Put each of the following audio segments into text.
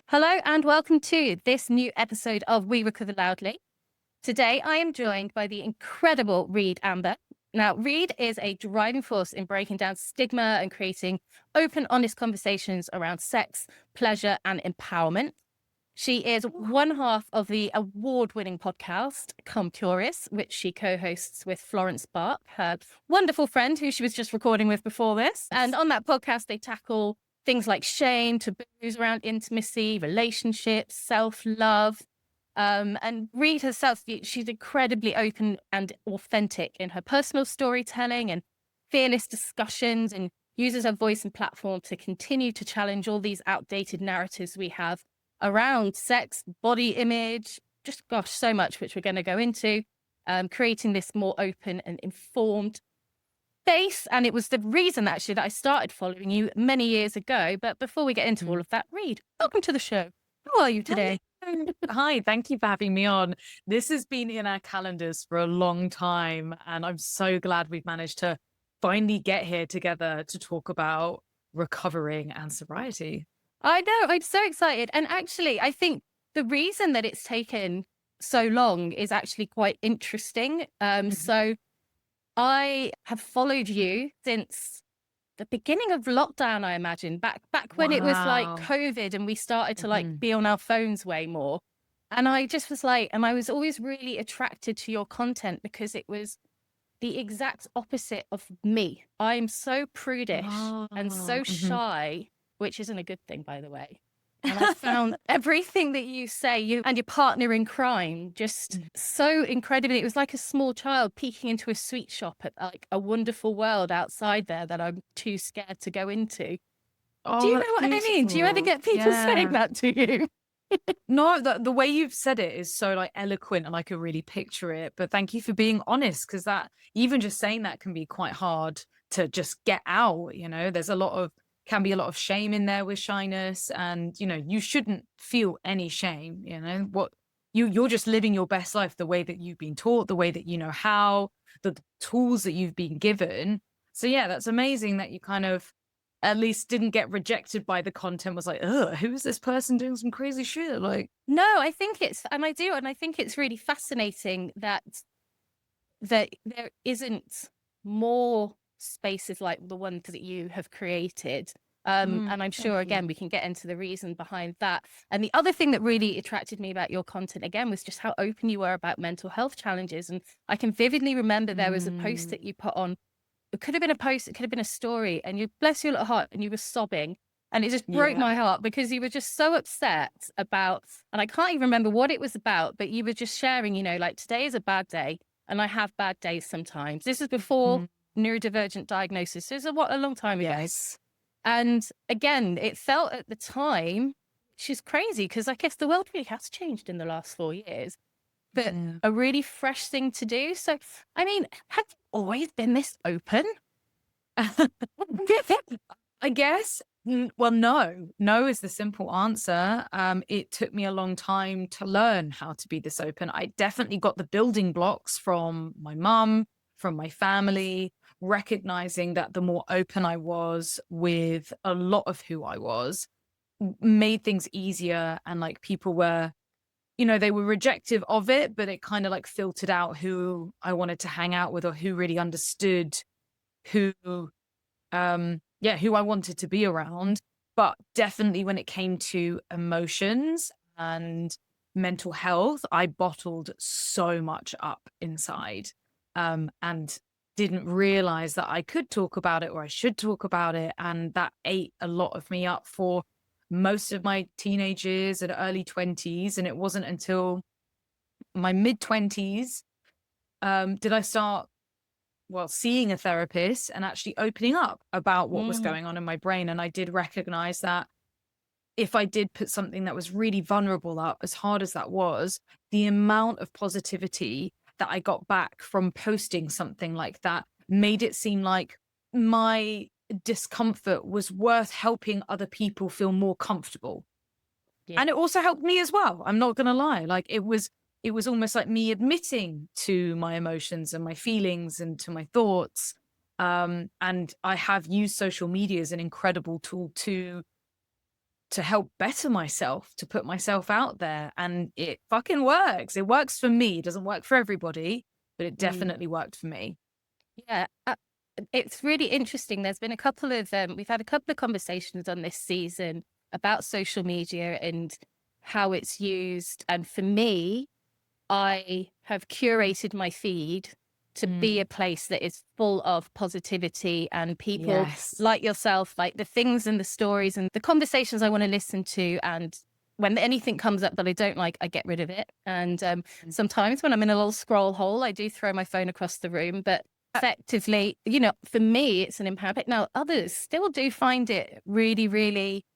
Hello and welcome to this new episode of We Recover Loudly. Today I am joined by the incredible Reed Amber. Now, Reed is a driving force in breaking down stigma and creating open, honest conversations around sex, pleasure, and empowerment. She is one half of the award-winning podcast, Come Curious, which she co-hosts with Florence Bark, her wonderful friend who she was just recording with before this. And on that podcast, they tackle things like shame, taboos around intimacy, relationships, self-love. And Reed herself, she's incredibly open and authentic in her personal storytelling and fearless discussions, and uses her voice and platform to continue to challenge all these outdated narratives we have around sex, body image, just gosh, so much, which we're going to go into, creating this more open and informed space. And it was the reason actually that I started following you many years ago. But before we get into all of that, Reed, welcome to the show. How are you today? Hi, thank you for having me on. This has been in our calendars for a long time, and I'm so glad we've managed to finally get here together to talk about recovering and sobriety. I know, I'm so excited. And actually, I think the reason that it's taken so long is actually quite interesting. So I have followed you since the beginning of lockdown, I imagine, back when it was like Wow. COVID and we started to like Mhm. be on our phones way more. And I just was like, and I was always really attracted to your content because it was the exact opposite of me. I'm so prudish and Oh, so shy, which isn't a good thing, by the way. And I found everything that you say, you and your partner in crime, just Mhm. so incredibly. It was like a small child peeking into a sweet shop at like a wonderful world outside there that I'm too scared to go into. Do Oh, you that's know what I mean? Do you ever beautiful. get people saying Yeah. that to you? No, the way you've said it is so like eloquent and I could really picture it. But thank you for being honest, because that even just saying that can be quite hard to just get out. There's can be a lot of shame in there with shyness, and you shouldn't feel any shame. You're just living your best life the way that you've been taught, the way that you know how, the tools that you've been given. So yeah, that's amazing that you kind of at least didn't get rejected by the content, was like, ugh, who is this person doing some crazy shit? Like, No, I think it's, and I do, and I think it's really fascinating that there isn't more spaces like the ones that you have created. And I'm thank sure, you. again, we can get into the reason behind that. And the other thing that really attracted me about your content, again, was just how open you were about mental health challenges. And I can vividly remember there was a post that Mm, you put on. It could have been a post, it could have been a story, and you, bless your little heart, and you were sobbing. And it just broke yeah. my heart because you were just so upset about, and I can't even remember what it was about, but you were just sharing, like today is a bad day and I have bad days sometimes. This is before Mhm. neurodivergent diagnosis. This is a long time ago. Yes. And again, it felt at the time, she's crazy because I guess the world really has changed in the last 4 years, but Yeah. a really fresh thing to do. So, I mean, have you always been this open? I guess. Well, no. No is the simple answer. It took me a long time to learn how to be this open. I definitely got the building blocks from my mum, from my family, recognizing that the more open I was with a lot of who I was, made things easier. And like people were, they were rejective of it, but it kind of like filtered out who I wanted to hang out with or who really understood who who I wanted to be around. But definitely when it came to emotions and mental health, I bottled so much up inside, and didn't realize that I could talk about it or I should talk about it. And that ate a lot of me up for most of my teenagers and early 20s. And it wasn't until my mid 20s did I start seeing a therapist and actually opening up about what was Mm, going on in my brain. And I did recognize that if I did put something that was really vulnerable up, as hard as that was, the amount of positivity that I got back from posting something like that made it seem like my discomfort was worth helping other people feel more comfortable. yeah. And it also helped me as well. I'm not gonna lie. Like it was almost like me admitting to my emotions and my feelings and to my thoughts. And I have used social media as an incredible tool to to help better myself, to put myself out there. And it fucking works. It works for me. It doesn't work for everybody, but it Mm. definitely worked for me. Yeah, it's really interesting. There's been a couple of we've had a couple of conversations on this season about social media and how it's used. And for me, I have curated my feed to be Mm. a place that is full of positivity and people Yes. like yourself, like the things and the stories and the conversations I want to listen to. And when anything comes up that I don't like, I get rid of it. And sometimes when I'm in a little scroll hole, I do throw my phone across the room. But effectively, for me, it's an empowerment. Now, others still do find it really, really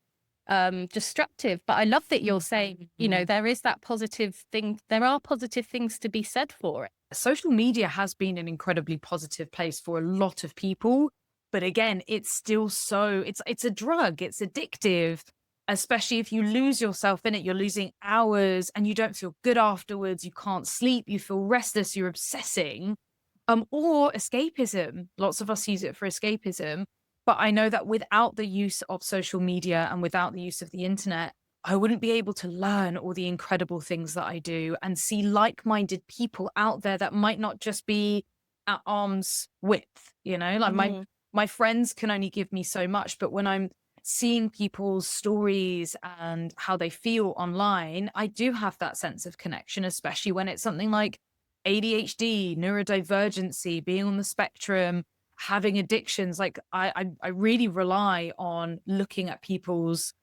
destructive. But I love that you're saying, there is that positive thing. There are positive things to be said for it. Social media has been an incredibly positive place for a lot of people. But again, it's still it's a drug, it's addictive, especially if you lose yourself in it. You're losing hours and you don't feel good afterwards. You can't sleep, you feel restless, you're obsessing. Or escapism. Lots of us use it for escapism. But I know that without the use of social media and without the use of the internet, I wouldn't be able to learn all the incredible things that I do and see like-minded people out there that might not just be at arm's width, like my friends can only give me so much, but when I'm seeing people's stories and how they feel online, I do have that sense of connection, especially when it's something like ADHD, neurodivergency, being on the spectrum, having addictions. Like I really rely on looking at people's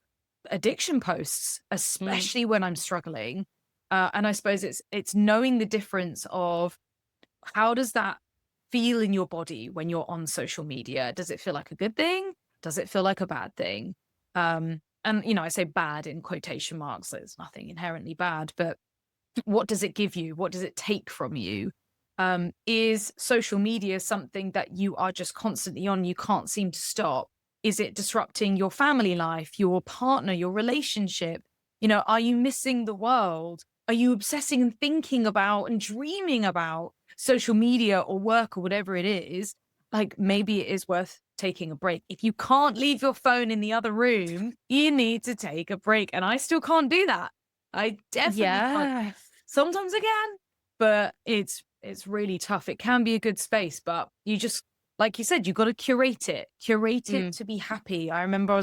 addiction posts, especially when I'm struggling. And I suppose it's knowing the difference of how does that feel in your body when you're on social media? Does it feel like a good thing? Does it feel like a bad thing? And I say bad in quotation marks. There's nothing inherently bad, but what does it give you? What does it take from you? Is social media something that you are just constantly on, you can't seem to stop? Is it disrupting your family life, your partner, your relationship? Are you missing the world? Are you obsessing and thinking about and dreaming about social media or work or whatever it is? Like maybe it is worth taking a break. If you can't leave your phone in the other room, you need to take a break. And I still can't do that. I definitely can't. Yeah. Sometimes I can, but it's really tough. It can be a good space, but you just, like you said, you got to curate it to be happy. I remember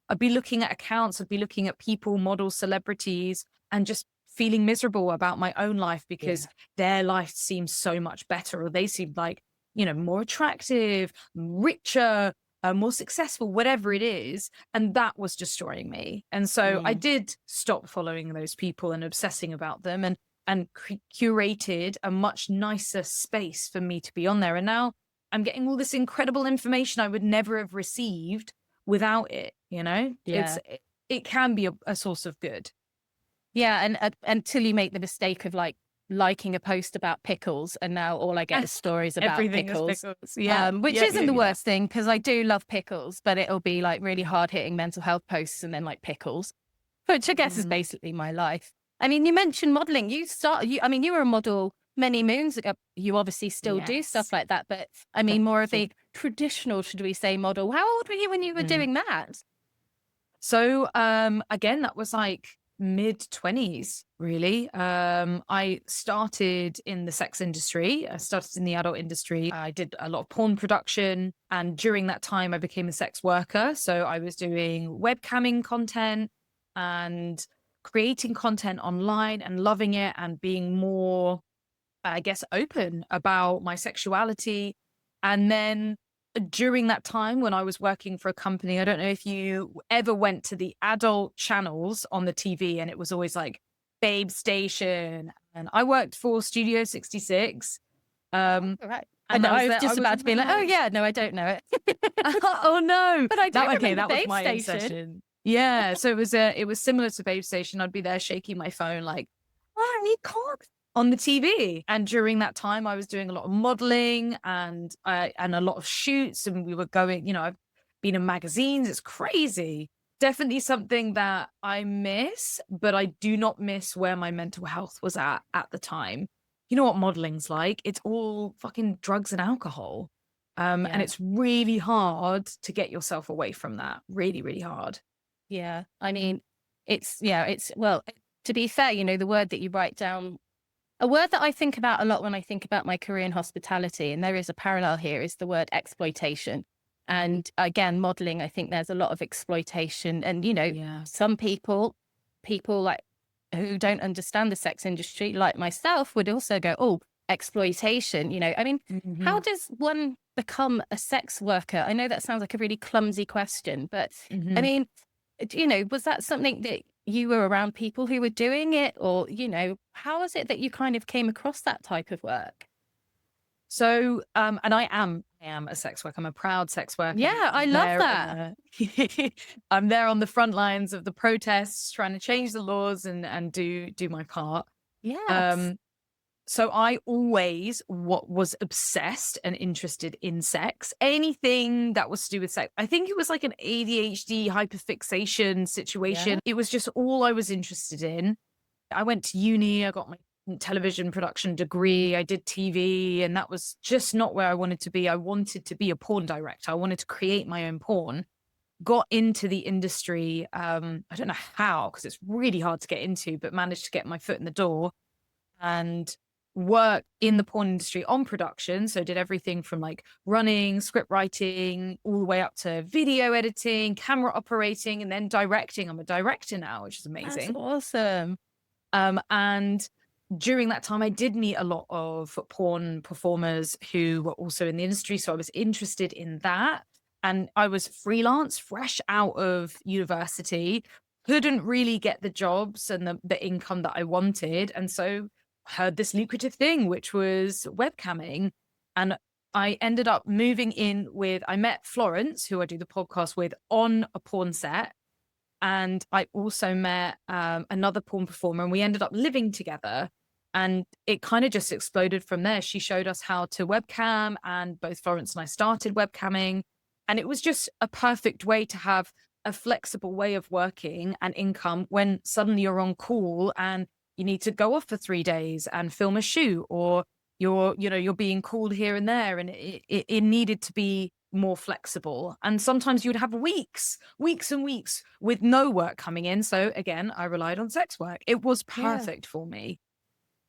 I'd be looking at accounts, I'd be looking at people, models, celebrities, and just feeling miserable about my own life because their life seems so much better, or they seemed like, more attractive, richer, more successful, whatever it is. And that was destroying me. And so I did stop following those people and obsessing about them and curated a much nicer space for me to be on there. And now I'm getting all this incredible information I would never have received without it. Yeah. It can be a source of good. Yeah, and until you make the mistake of liking a post about pickles, and now all I get is stories about Everything pickles. is pickles. Yeah. Which isn't the worst thing because I do love pickles, but it'll be like really hard hitting mental health posts and then like pickles, which I guess is basically my life. I mean, you mentioned modeling. You were a model many moons ago. You obviously still do stuff like that, but I mean, more of a traditional, should we say, model. How old were you when you were doing that? So, again, that was like mid-20s, really. I started in the sex industry. I started in the adult industry. I did a lot of porn production. And during that time, I became a sex worker. So I was doing webcamming content and creating content online and loving it and being more, I guess, open about my sexuality. And then during that time when I was working for a company, I don't know if you ever went to the adult channels on the TV, and it was always like Babe Station. And I worked for Studio 66. All right. And I was just about to be like, oh yeah, no, I don't know it. Oh no. But I do remember that was Babe my Station. obsession. Yeah. So it was similar to Babe Station. I'd be there shaking my phone like, I need cock on the TV. And during that time, I was doing a lot of modeling and a lot of shoots, and we were going, I've been in magazines. It's crazy. Definitely something that I miss, but I do not miss where my mental health was at the time. You know what modeling's like? It's all fucking drugs and alcohol. And it's really hard to get yourself away from that. Really, really hard. Yeah. I mean, well, to be fair, the word that you write down, a word that I think about a lot when I think about my career in hospitality, and there is a parallel here, is the word exploitation. And again, modeling, I think there's a lot of exploitation. And, Yeah. some people like who don't understand the sex industry, like myself, would also go, oh, exploitation. I mean, how does one become a sex worker? I know that sounds like a really clumsy question, but I mean, was that something that you were around people who were doing it, or, how is it that you kind of came across that type of work? So, and I am a sex worker. I'm a proud sex worker. Yeah, I I'm love there that. on I'm there on the front lines of the protests, trying to change the laws and do my part. Yes. Um, so I always was obsessed and interested in sex. Anything that was to do with sex. I think it was like an ADHD hyperfixation Yeah. situation. It was just all I was interested in. I went to uni, I got my television production degree, I did TV, and that was just not where I wanted to be. I wanted to be a porn director. I wanted to create my own porn. Got into the industry, I don't know how, because it's really hard to get into, but managed to get my foot in the door and work in the porn industry on production. So did everything from like running, script writing, all the way up to video editing, camera operating, and then directing. I'm a director now, which is That's amazing. awesome. And during that time, I did meet a lot of porn performers who were also in the industry. So I was interested in that. And I was freelance, fresh out of university, couldn't really get the jobs and the income that I wanted. And so heard this lucrative thing, which was webcamming. And I ended up moving in with, I met Florence, who I do the podcast with, on a porn set. And I also met another porn performer, and we ended up living together. And it kind of just exploded from there. She showed us how to webcam, and both Florence and I started webcamming. And it was just a perfect way to have a flexible way of working and income when suddenly you're on call and you need to go off for 3 days and film a shoot, or you're being called here and there, and it needed to be more flexible. And sometimes you would have weeks and weeks with no work coming in. So again, I relied on sex work. It was Yeah. perfect for me.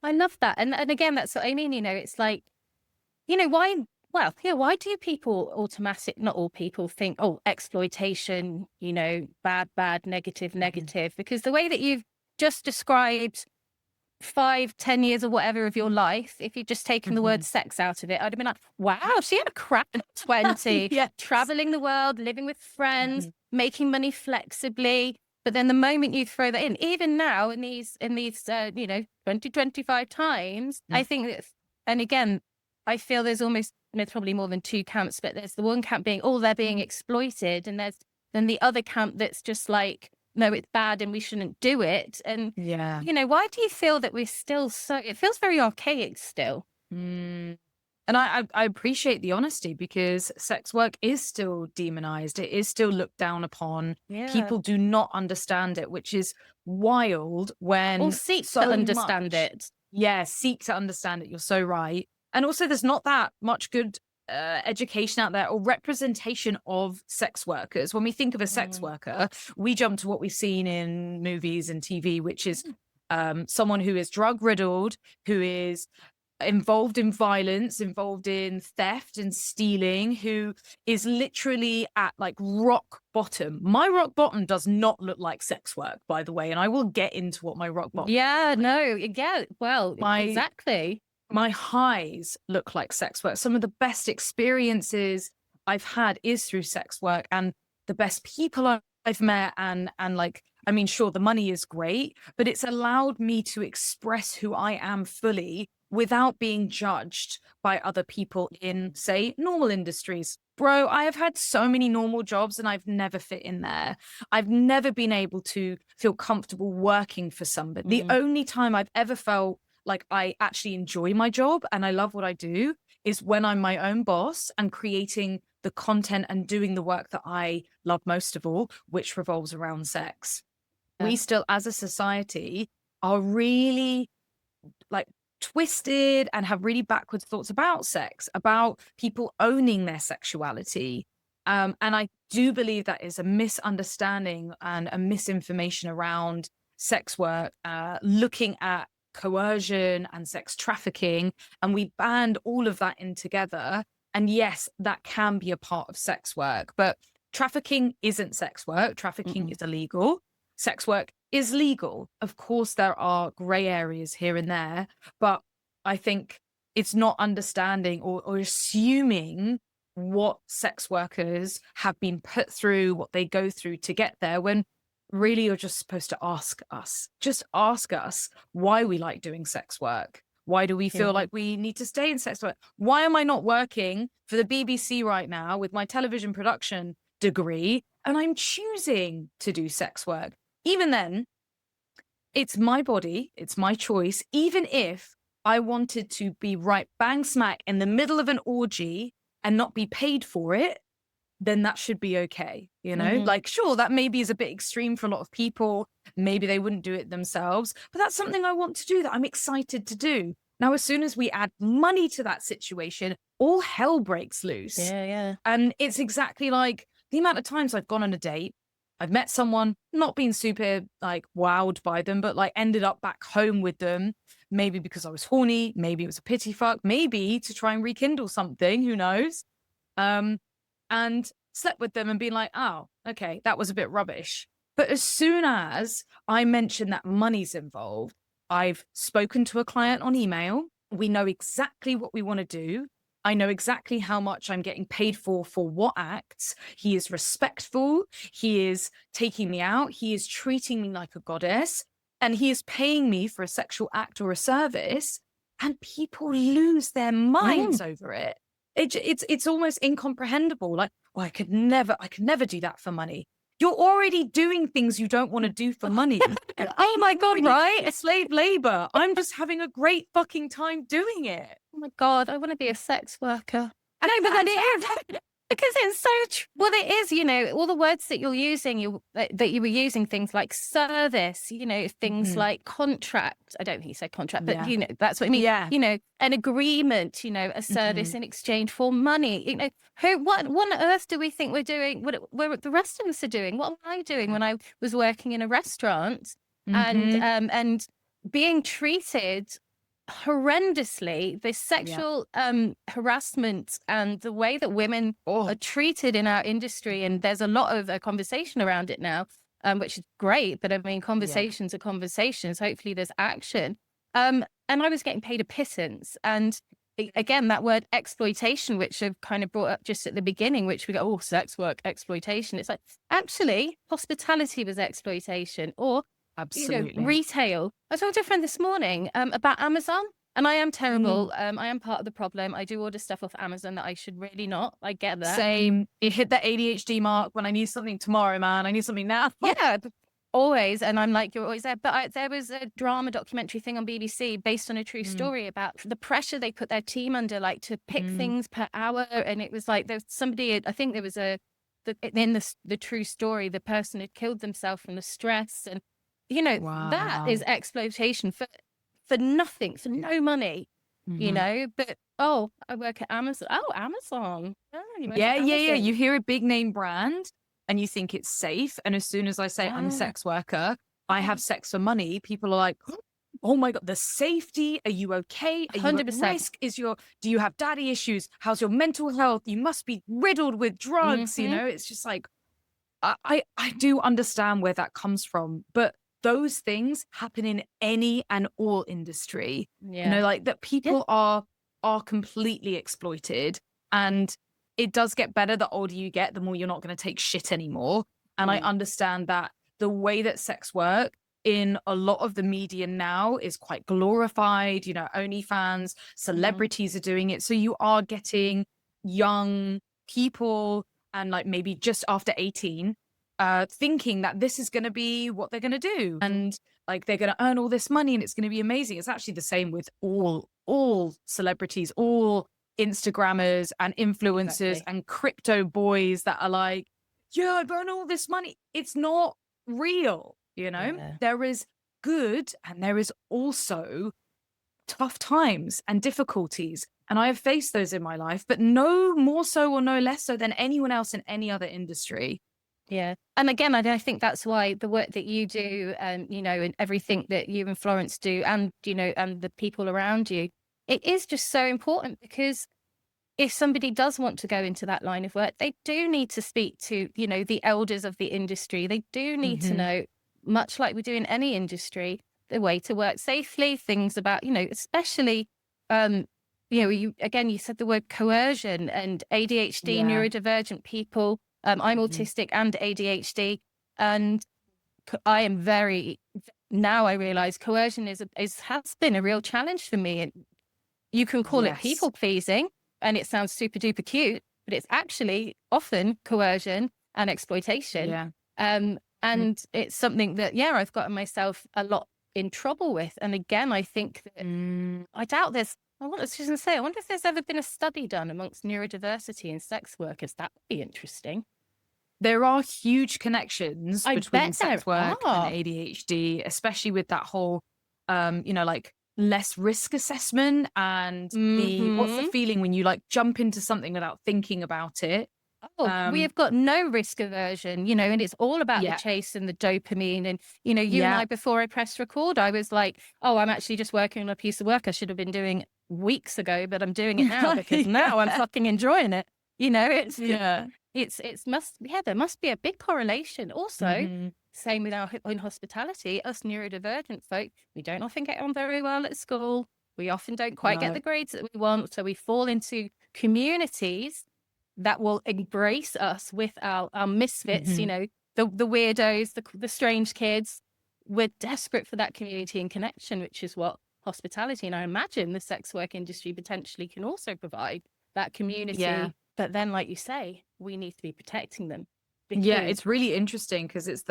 I love that. And again, that's what I mean, it's like, why, well, yeah, why do people not all people think, oh, exploitation, bad, negative, negative? Because the way that you've just described 5, 10 years or whatever of your life, if you'd just taken the word sex out of it, I'd have been like, wow, she had a crap 20, Yes. traveling the world, living with friends, making money flexibly. But then the moment you throw that in, even now in these 2025 times, I think that, and again, I feel there's probably more than two camps, but there's the one camp being, oh, they're being exploited. And there's then the other camp that's just like, no, it's bad and we shouldn't do it. And, Yeah. why do you feel that we're still it feels very archaic still? Mm. And I appreciate the honesty, because sex work is still demonized. It is still looked down upon. Yeah. People do not understand it, which is wild when Or seek to so understand much. it. Yeah, seek to understand it. You're so right. And also, there's not that much good education out there or representation of sex workers. When we think of a sex worker, we jump to what we've seen in movies and TV, which is someone who is drug riddled, who is involved in violence, involved in theft and stealing, who is literally at like rock bottom. My rock bottom does not look like sex work, by the way, and I will get into what my rock bottom. Yeah, no, yeah, well, exactly. My highs look like sex work. Some of the best experiences I've had is through sex work, and the best people I've met, and like, I mean, sure, the money is great, but it's allowed me to express who I am fully without being judged by other people in, say, normal industries. Bro, I have had so many normal jobs and I've never fit in there. I've never been able to feel comfortable working for somebody. The only time I've ever felt like I actually enjoy my job and I love what I do is when I'm my own boss and creating the content and doing the work that I love most of all, which revolves around sex. We still, as a society, are really like twisted and have really backwards thoughts about sex, about people owning their sexuality. And do believe that is a misunderstanding and a misinformation around sex work, looking at coercion and sex trafficking, and we band all of that in together. And yes, that can be a part of sex work, but trafficking isn't sex work. Trafficking is illegal. Sex work is legal. Of course, there are gray areas here and there, but I think it's not understanding or assuming what sex workers have been put through, what they go through to get there, when really you're just supposed to ask us why we like doing sex work. Why do we feel like we need to stay in sex work? Why am I not working for the BBC right now with my television production degree and I'm choosing to do sex work? Even then, it's my body, it's my choice. Even if I wanted to be right bang smack in the middle of an orgy and not be paid for it, then that should be okay. You know, like, sure, that maybe is a bit extreme for a lot of people. Maybe they wouldn't do it themselves, but that's something I want to do, that I'm excited to do. Now, as soon as we add money to that situation, all hell breaks loose. Yeah. And it's exactly like the amount of times I've gone on a date, I've met someone, not been super like wowed by them, but like ended up back home with them, maybe because I was horny, maybe it was a pity fuck, maybe to try and rekindle something, who knows? And slept with them and been like, oh, okay, that was a bit rubbish. But as soon as I mention that money's involved, I've spoken to a client on email. We know exactly what we want to do. I know exactly how much I'm getting paid for what acts. He is respectful. He is taking me out. He is treating me like a goddess. And he is paying me for a sexual act or a service. And people lose their minds over it. It's almost incomprehensible. Like, well, I could never do that for money. You're already doing things you don't want to do for money. Oh my God, right? It's slave labor. I'm just having a great fucking time doing it. Oh my God, I want to be a sex worker. No, but then it is. Because it's so well, it is, you know, all the words that you're using, that you were using, things like service, you know, things like contract. I don't think you said contract, but you know, that's what I mean. Yeah. You know, an agreement, you know, a service in exchange for money. You know, what on earth do we think we're doing? What the rest of us are doing? What am I doing when I was working in a restaurant and being treated horrendously? The sexual harassment and the way that women are treated in our industry, and there's a lot of conversation around it now, which is great, but I mean, conversations are conversations. Hopefully there's action, and I was getting paid a pittance. And again, that word exploitation, which I've kind of brought up just at the beginning, which we go, oh, sex work, exploitation. It's like, actually, hospitality was exploitation, or absolutely, you know, retail. I talked to a friend this morning about Amazon, and I am terrible. I am part of the problem. I do order stuff off Amazon that I should really not. I get that. Same. It hit that ADHD mark when I need something tomorrow, man. I need something now. Yeah, always. And I'm like, you're always there. But there was a drama documentary thing on BBC based on a true story about the pressure they put their team under, like to pick things per hour. And it was like there's somebody, I think there was in the true story, the person had killed themselves from the stress. And you know, that is exploitation for nothing, for no money, you know. But I work at Amazon. Oh, Amazon. Oh, yeah. You hear a big name brand and you think it's safe. And as soon as I say I'm a sex worker, I have sex for money, people are like, oh my God, the safety. Are you okay? Are 100%. You at risk? Do you have daddy issues? How's your mental health? You must be riddled with drugs. You know, it's just like, I do understand where that comes from, but those things happen in any and all industry. You know, like that people are completely exploited, and it does get better the older you get, the more you're not going to take shit anymore. And I understand that the way that sex work in a lot of the media now is quite glorified. You know, OnlyFans, celebrities are doing it. So you are getting young people and like maybe just after 18 thinking that this is going to be what they're going to do, and like they're going to earn all this money and it's going to be amazing. It's actually the same with all celebrities, all Instagrammers and influencers and crypto boys that are like, yeah, I've earned all this money. It's not real, you know. There is good and there is also tough times and difficulties. And I have faced those in my life, but no more so or no less so than anyone else in any other industry. Yeah. And again, I think that's why the work that you do, you know, and everything that you and Florence do, and, you know, and the people around you, it is just so important, because if somebody does want to go into that line of work, they do need to speak to, you know, the elders of the industry. They do need to know, much like we do in any industry, the way to work safely, things about, you know, especially, you know, you said the word coercion, and ADHD, Yeah. neurodivergent people. I'm autistic and ADHD, and I am now I realize coercion has been a real challenge for me. And you can call it Yes. people pleasing, and it sounds super duper cute, but it's actually often coercion and exploitation. Yeah. And it's something that, I've gotten myself a lot in trouble with. And again, I think that I doubt I was just going to say, I wonder if there's ever been a study done amongst neurodiversity and sex workers. That would be interesting. There are huge connections I between bet sex there work and are. ADHD, especially with that whole, you know, like less risk assessment and what's the feeling when you like jump into something without thinking about it. Oh, we have got no risk aversion, you know, and it's all about the Yeah. chase and the dopamine. And, you know, you and Yeah. I, before I pressed record, I was like, oh, I'm actually just working on a piece of work I should have been doing weeks ago, but I'm doing it now because now I'm fucking enjoying it. You know, Yeah. there must be a big correlation. Also, Mhm. same with our in hospitality, us neurodivergent folk, we don't often get on very well at school. We often don't quite get No. the grades that we want. So we fall into communities that will embrace us with our misfits, you know, the weirdos, the strange kids. We're desperate for that community and connection, which is what hospitality, and I imagine the sex work industry potentially can also provide that community. Yeah. But then, like you say, we need to be protecting them. Yeah, Because it's really interesting because it's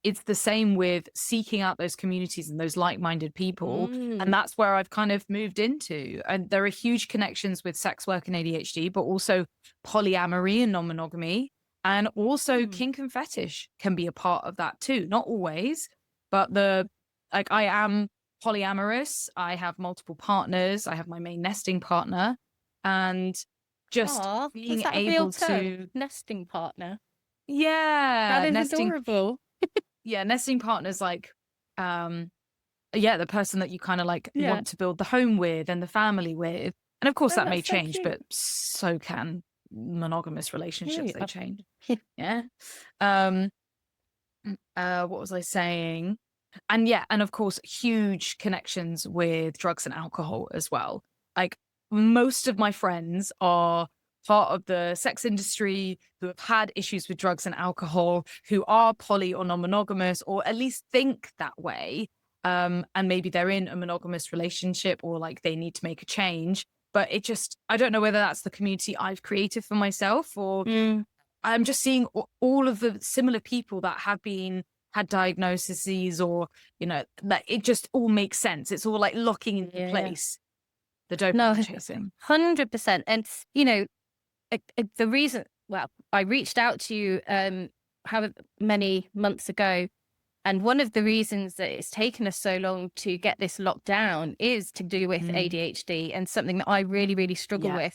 it's the same with seeking out those communities and those like-minded people, and that's where I've kind of moved into. And there are huge connections with sex work and ADHD, but also polyamory and non-monogamy, and also kink and fetish can be a part of that too. Not always, but I am polyamorous. I have multiple partners. I have my main nesting partner, and just is being that a real able term? to Nesting partner. That yeah, is nesting adorable. nesting partners like yeah, the person that you kind of like Yeah. want to build the home with and the family with. And of course Oh, that may that's so change, cute. but so can monogamous relationships, they Yeah. change. Yeah. Um what was I saying? And yeah, and of course huge connections with drugs and alcohol as well. Like most of my friends are part of the sex industry who have had issues with drugs and alcohol, who are poly or non-monogamous, or at least think that way. And maybe they're in a monogamous relationship or like they need to make a change. But I don't know whether that's the community I've created for myself, or I'm just seeing all of the similar people that have had diagnoses, or, you know, that it just all makes sense. It's all like locking into place. The No, dopamine chasing. 100%. And, you know, the reason, well, I reached out to you however many months ago, and one of the reasons that it's taken us so long to get this locked down is to do with ADHD, and something that I really, really struggle Yeah.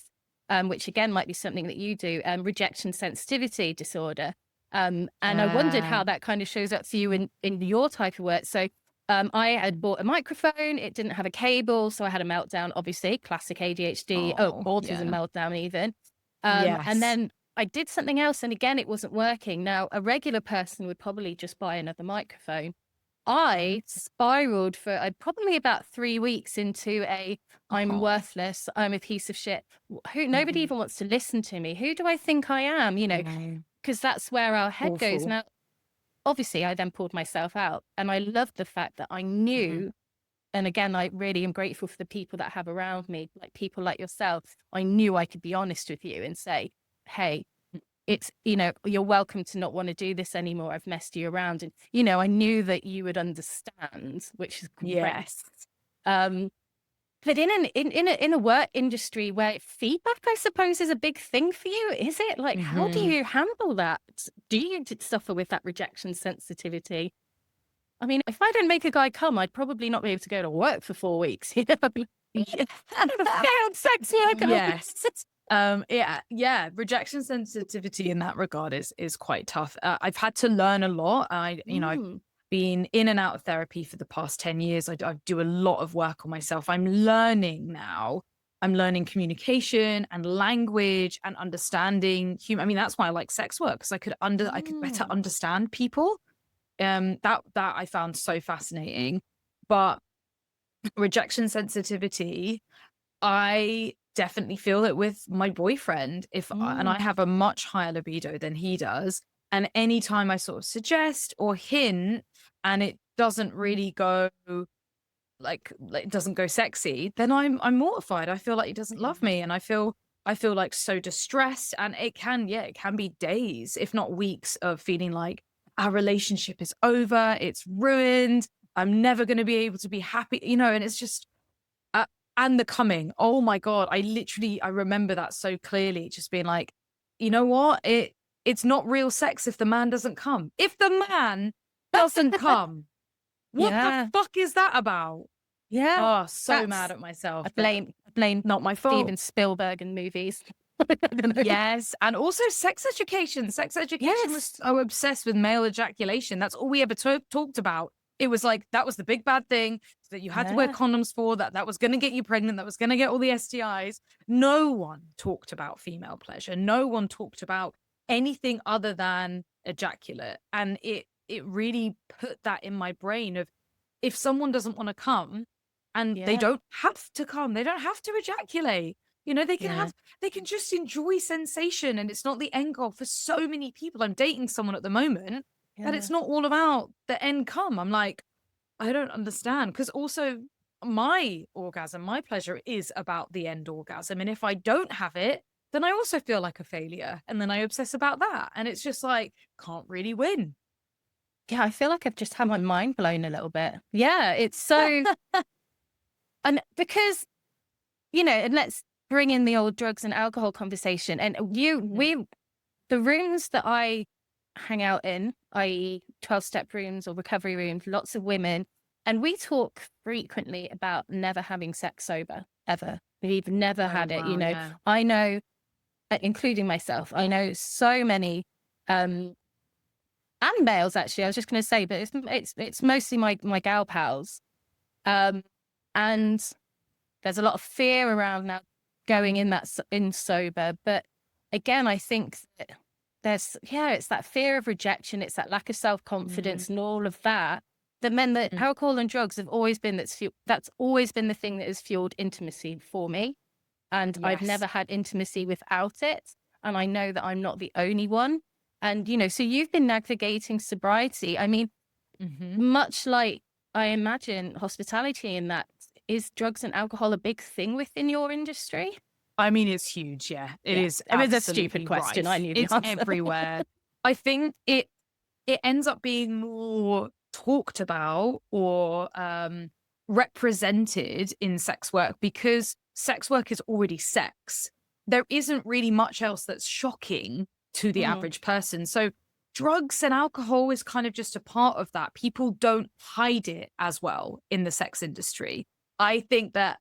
with, which again might be something that you do, rejection sensitivity disorder. And I wondered how that kind of shows up for you in your type of work. So I had bought a microphone. It didn't have a cable, so I had a meltdown, obviously, classic ADHD, autism meltdown even. And Yes. then I did something else, and again, it wasn't working. Now, a regular person would probably just buy another microphone. I spiraled for probably about 3 weeks into I'm worthless, I'm a piece of shit. Nobody even wants to listen to me. Who do I think I am? You know, because that's where our head goes. Awful. Now, obviously, I then pulled myself out, and I loved the fact that I knew. And again, I really am grateful for the people that I have around me, like people like yourself. I knew I could be honest with you and say, hey, it's, you know, you're welcome to not want to do this anymore. I've messed you around. And, you know, I knew that you would understand, which is great. Yes. But in a work industry where feedback, I suppose, is a big thing for you, is it? Like, how do you handle that? Do you suffer with that rejection sensitivity? I mean, if I didn't make a guy come, I'd probably not be able to go to work for 4 weeks. You know? Yeah. Failed sex worker. Yes. Yeah. Rejection sensitivity in that regard is quite tough. I've had to learn a lot. I've been in and out of therapy for the past 10 years. I do a lot of work on myself. I'm learning now. I'm learning communication and language and understanding human. I mean, that's why I like sex work, because I could better understand people. That I found so fascinating. But rejection sensitivity, I definitely feel it with my boyfriend. And I have a much higher libido than he does. And anytime I sort of suggest or hint and it doesn't really go like it doesn't go sexy, then I'm mortified. I feel like he doesn't love me, and I feel like so distressed. And it can be days, if not weeks, of feeling like our relationship is over, it's ruined, I'm never going to be able to be happy, and it's just and the coming. Oh my God. I remember that so clearly, just being like, you know what? It's not real sex if the man doesn't come. If the man doesn't come, what the fuck is that about? Yeah. Oh, so mad at myself. I blame Not my fault. Steven Spielberg and movies. Yes. And also sex education. Sex education was so obsessed with male ejaculation. That's all we ever talked about. It was like, that was the big bad thing that you had to wear condoms for, that was going to get you pregnant, that was going to get all the STIs. No one talked about female pleasure. No one talked about anything other than ejaculate. And it really put that in my brain of, if someone doesn't want to come, and they don't have to come, they don't have to ejaculate. They can just enjoy sensation, and it's not the end goal for so many people. I'm dating someone at the moment that it's not all about the end come. I'm like, I don't understand, because also my orgasm, my pleasure is about the end orgasm. And if I don't have it, then I also feel like a failure. And then I obsess about that. And it's just like, can't really win. Yeah, I feel like I've just had my mind blown a little bit. Yeah, it's so... and because, and let's bring in the old drugs and alcohol conversation. And the rooms that I hang out in, i.e. 12-step rooms or recovery rooms, lots of women, and we talk frequently about never having sex sober, ever. We've never had it, Yeah. I know, including myself, I know so many, and males actually, I was just going to say, but it's mostly my gal pals. And there's a lot of fear around now going in sober. But again, I think that it's that fear of rejection, it's that lack of self-confidence and all of that meant that alcohol and drugs have always been that's always been the thing that has fueled intimacy for me. And I've never had intimacy without it. And I know that I'm not the only one. And, so you've been navigating sobriety. I mean, much like I imagine hospitality in that, is drugs and alcohol a big thing within your industry? I mean, it's huge. Yeah, it is. It was a stupid question. Right. I knew the it's answer. Everywhere. I think it ends up being more talked about or represented in sex work, because sex work is already sex. There isn't really much else that's shocking to the average person. So drugs and alcohol is kind of just a part of that. People don't hide it as well in the sex industry. I think that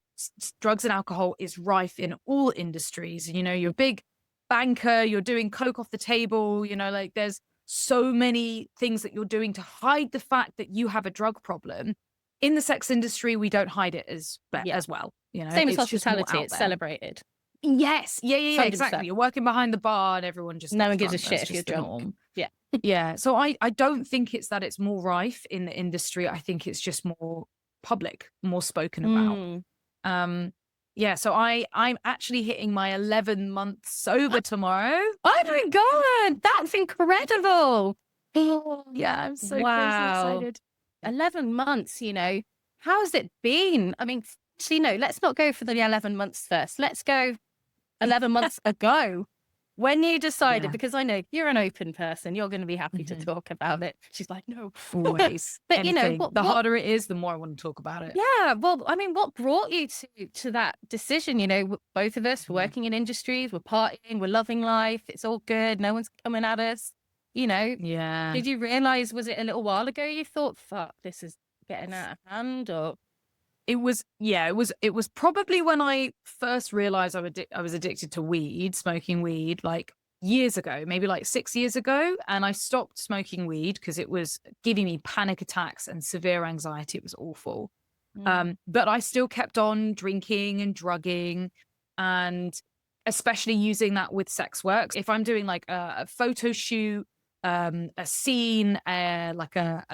drugs and alcohol is rife in all industries. You're a big banker, you're doing coke off the table, like there's so many things that you're doing to hide the fact that you have a drug problem. In the sex industry, we don't hide it as well. Same as hospitality, it's celebrated. Yes. Yeah, exactly. You're working behind the bar and everyone just no one gives a shit if you're drunk. Yeah. So I don't think it's that it's more rife in the industry. I think it's just more public, more spoken about. So I'm actually hitting my 11 months sober tomorrow. Oh my God, that's incredible. Yeah, I'm so crazy excited. 11 months, how's it been? I mean, let's not go for the 11 months first. Let's go 11 months ago. When you decided, because I know you're an open person, you're going to be happy to talk about it. She's like, no. Always. But the harder it is, the more I want to talk about it. Yeah. Well, I mean, what brought you to that decision? Both of us were working in industries, we're partying, we're loving life. It's all good. No one's coming at us. Yeah. Did you realize, was it a little while ago you thought, fuck, this is getting out of hand? Or It was probably when I first realized I was addicted to weed, smoking weed, like years ago, maybe like 6 years ago. And I stopped smoking weed because it was giving me panic attacks and severe anxiety. It was awful. But I still kept on drinking and drugging, and especially using that with sex work. If I'm doing like a photo shoot, a scene, like a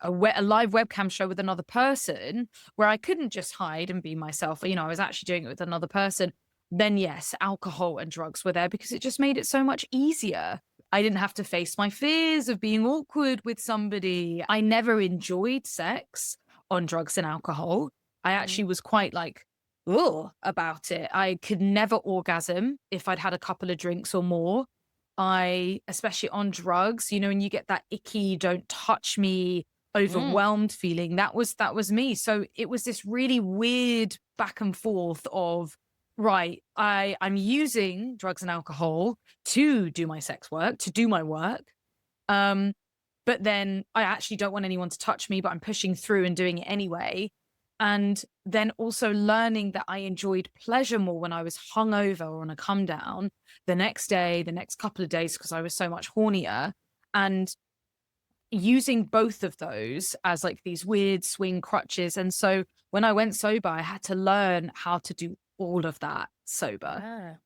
live webcam show with another person where I couldn't just hide and be myself, I was actually doing it with another person, then yes, alcohol and drugs were there because it just made it so much easier. I didn't have to face my fears of being awkward with somebody. I never enjoyed sex on drugs and alcohol. I actually was quite like, ugh, about it. I could never orgasm if I'd had a couple of drinks or more. Especially on drugs, and you get that icky, don't touch me, overwhelmed feeling. That was me. So it was this really weird back and forth of, right, I'm using drugs and alcohol to do my sex work, to do my work. But then I actually don't want anyone to touch me, but I'm pushing through and doing it anyway. And then also learning that I enjoyed pleasure more when I was hungover or on a come down the next day, the next couple of days, because I was so much hornier. And using both of those as like these weird swing crutches. And so when I went sober, I had to learn how to do all of that sober,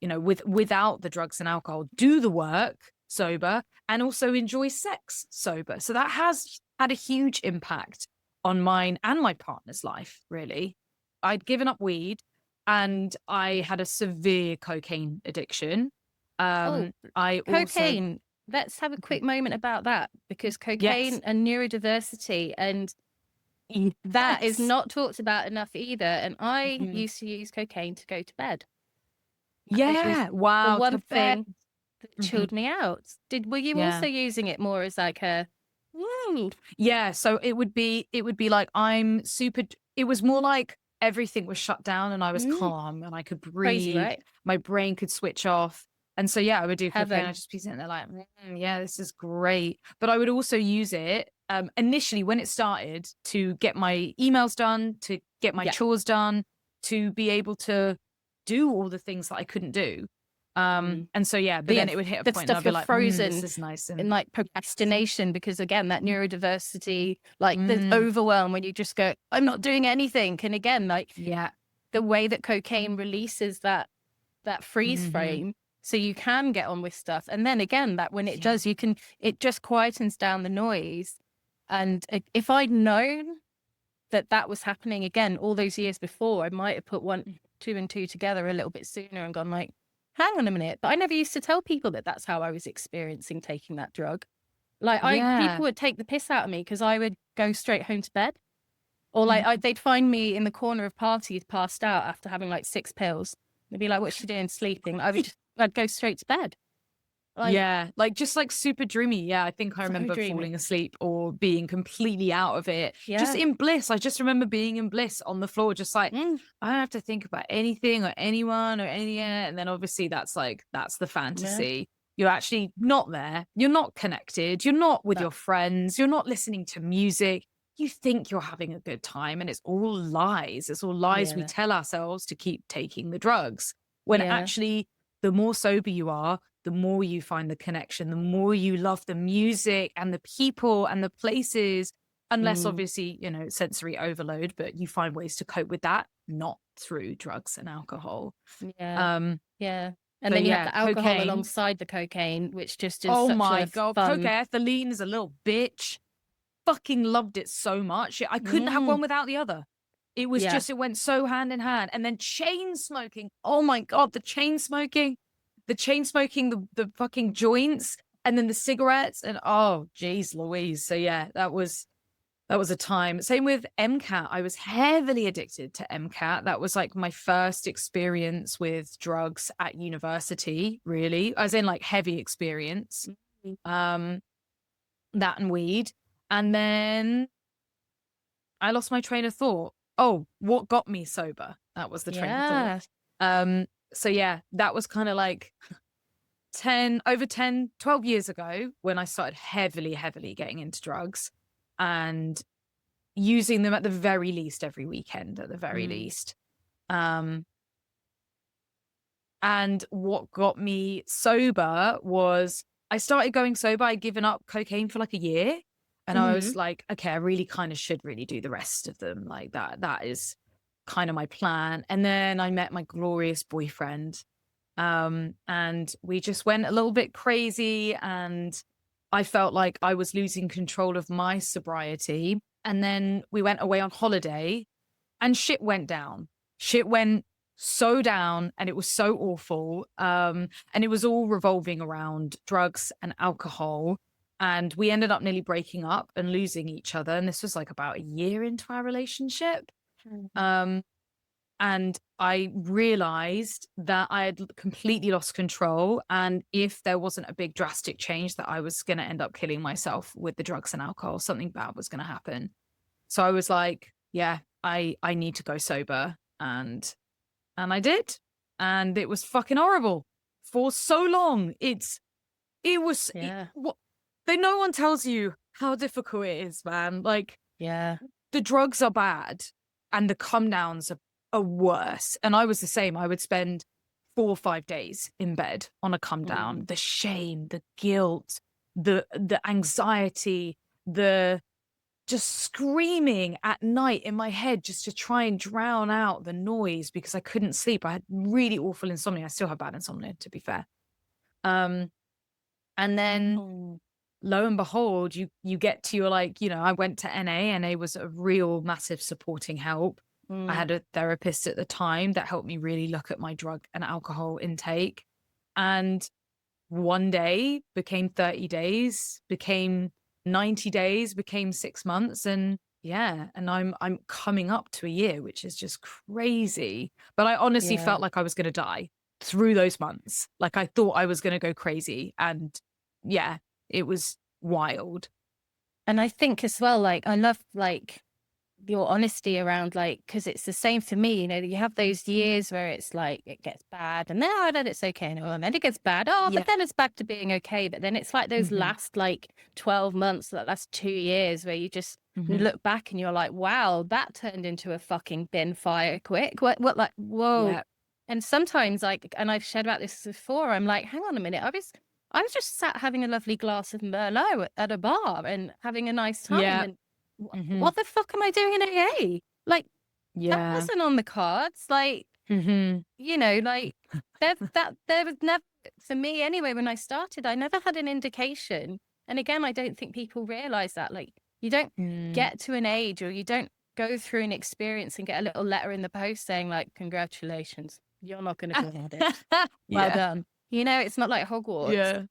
without the drugs and alcohol, do the work sober, and also enjoy sex sober. So that has had a huge impact on mine and my partner's life, really. I'd given up weed and I had a severe cocaine addiction. I cocaine. also Let's have a quick moment about that, because cocaine Yes. and neurodiversity, and that is not talked about enough either. And I used to use cocaine to go to bed. Yeah. Wow. The one To bed. thing that chilled me out. Were you Yeah. also using it more as like a Yeah. So it would be like it was more like everything was shut down and I was calm and I could crazy, breathe. right? My brain could switch off. And so, yeah, I would do cocaine. Heaven. I'd just be sitting there like, yeah, this is great. But I would also use it initially when it started to get my emails done, to get my chores done, to be able to do all the things that I couldn't do. And so, yeah, but then it would hit a the point and stuff I'd be you're like, frozen this is nice. in like procrastination, because again, that neurodiversity, like the overwhelm when you just go, I'm not doing anything. And again, like the way that cocaine releases that freeze frame, so you can get on with stuff. And then again, that when it does, it just quietens down the noise. And if I'd known that was happening again all those years before, I might have put two and two together a little bit sooner and gone like, hang on a minute. But I never used to tell people that that's how I was experiencing taking that drug. Like people would take the piss out of me because I would go straight home to bed, or like they'd find me in the corner of parties passed out after having like 6 pills. They'd be like, what's she doing sleeping? I'd go straight to bed. Like just like super dreamy. Yeah, I think I remember falling asleep or being completely out of it. Just in bliss. I just remember being in bliss on the floor, just like, I don't have to think about anything or anyone or any. And then obviously that's the fantasy. You're actually not there. You're not connected. You're not with your friends. You're not listening to music. You think you're having a good time and it's all lies. It's all lies we tell ourselves to keep taking the drugs. When actually, the more sober you are, the more you find the connection, the more you love the music and the people and the places, unless obviously, sensory overload, but you find ways to cope with that, not through drugs and alcohol. And then you have the alcohol cocaine alongside the cocaine, which just is oh such my a God, fun... cocaine is a little bitch. Fucking loved it so much. I couldn't have one without the other. It was just, it went so hand in hand. And then chain smoking. Oh my God, the chain smoking, the fucking joints, and then the cigarettes, and oh, geez, Louise. So yeah, that was a time. Same with MCAT. I was heavily addicted to MCAT. That was like my first experience with drugs at university, really, as in like heavy experience. That and weed. And then I lost my train of thought. Oh, what got me sober? That was the train of thought. So yeah, that was kind of like 12 years ago when I started heavily getting into drugs. And using them at the very least every weekend, at the very Mm. least. And what got me sober was I started going sober. I'd given up cocaine for like a year. And I was like, okay, I really kind of should really do the rest of them. Like that is kind of my plan. And then I met my glorious boyfriend. And we just went a little bit crazy, and I felt like I was losing control of my sobriety. And then we went away on holiday, and shit went down. Shit went so down, and it was so awful. And it was all revolving around drugs and alcohol. And we ended up nearly breaking up and losing each other. And this was like about a year into our relationship. And I realized that I had completely lost control. And if there wasn't a big drastic change, that I was going to end up killing myself with the drugs and alcohol. Something bad was going to happen. So I was like, yeah, I need to go sober. And I did. And it was fucking horrible for so long. No one tells you how difficult it is, man. Like, Yeah. the drugs are bad and the come downs are worse. And I was the same. I would spend 4 or 5 days in bed on a come down. The shame, the guilt, the anxiety, the just screaming at night in my head just to try and drown out the noise because I couldn't sleep. I had really awful insomnia. I still have bad insomnia, to be fair. And then lo and behold, you get to your, like, you know, I went to NA. NA was a real massive supporting help. I had a therapist at the time that helped me really look at my drug and alcohol intake. And one day became 30 days, became 90 days, became 6 months. And yeah, and I'm coming up to a year, which is just crazy. But I honestly felt like I was going to die through those months. Like, I thought I was going to go crazy. And yeah, it was wild. And I think as well, like, I love like your honesty around, like, because it's the same for me, you know, you have those years where it's like it gets bad and then it's okay, and then it gets bad, but then it's back to being okay. But then it's like those last like 12 months, that last 2 years where you just look back and you're like, wow, that turned into a fucking bin fire quick. What like, whoa. Yeah. And sometimes, like, and I've shared about this before, I'm like, hang on a minute, I was just sat having a lovely glass of Merlot at a bar and having a nice time. And what the fuck am I doing in AA? Like, that wasn't on the cards. Like, you know, like, there was never, for me anyway, when I started, I never had an indication. And again, I don't think people realize that. Like, you don't get to an age, or you don't go through an experience and get a little letter in the post saying, like, congratulations, you're not going to be an addict. Well done. You know, it's not like Hogwarts.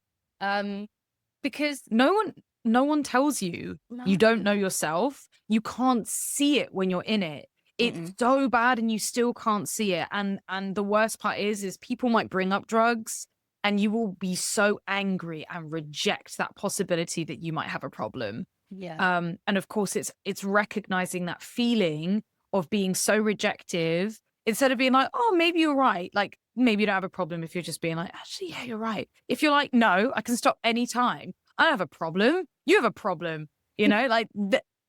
Because no one tells you. You don't know yourself. You can't see it when you're in it. It's so bad and you still can't see it. And the worst part is people might bring up drugs and you will be so angry and reject that possibility that you might have a problem. And of course it's recognizing that feeling of being so rejective, instead of being like, oh, maybe you're right. Like, maybe you don't have a problem if you're just being like, actually, yeah, you're right. If you're like, no, I can stop anytime. I don't have a problem. You have a problem. You know, like,